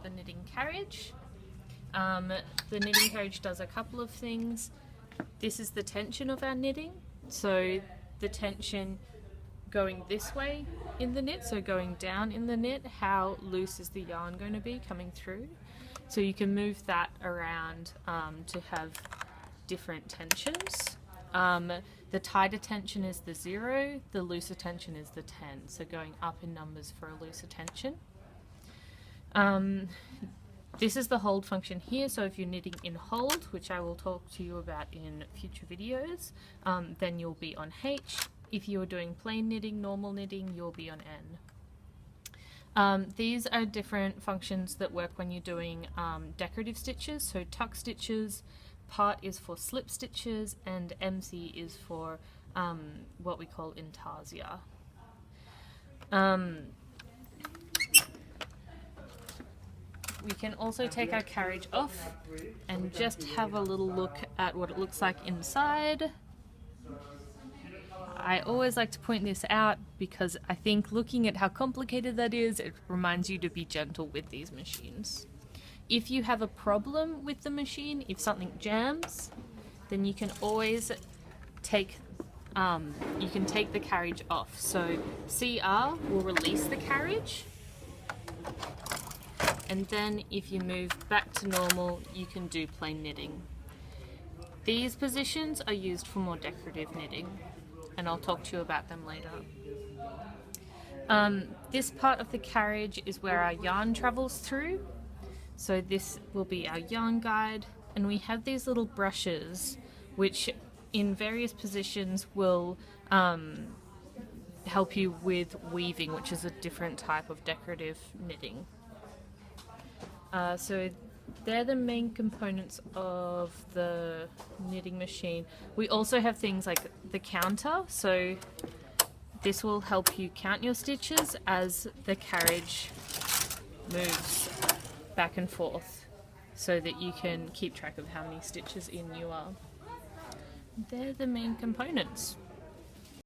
the knitting carriage. The knitting carriage does a couple of things. This is the tension of our knitting, so the tension going this way in the knit, so going down in the knit, how loose is the yarn going to be coming through. So you can move that around to have different tensions. The tighter tension is the 0, the looser tension is the 10, so going up in numbers for a looser tension. This is the hold function here, so if you're knitting in hold, which I will talk to you about in future videos, then you'll be on H. If you're doing plain knitting, normal knitting, you'll be on N. These are different functions that work when you're doing decorative stitches, so tuck stitches, part is for slip stitches, and MC is for what we call intarsia. We can also take our carriage off and just have a little look at what it looks like inside. I always like to point this out because I think looking at how complicated that is, it reminds you to be gentle with these machines. If you have a problem with the machine, if something jams, then you can always take the carriage off. So CR will release the carriage, and then if you move back to normal, you can do plain knitting. These positions are used for more decorative knitting, and I'll talk to you about them later. This part of the carriage is where our yarn travels through. So this will be our yarn guide, and we have these little brushes which in various positions will help you with weaving, which is a different type of decorative knitting. So they're the main components of the knitting machine. We also have things like the counter, so this will help you count your stitches as the carriage moves back and forth so that you can keep track of how many stitches in you are. They're the main components.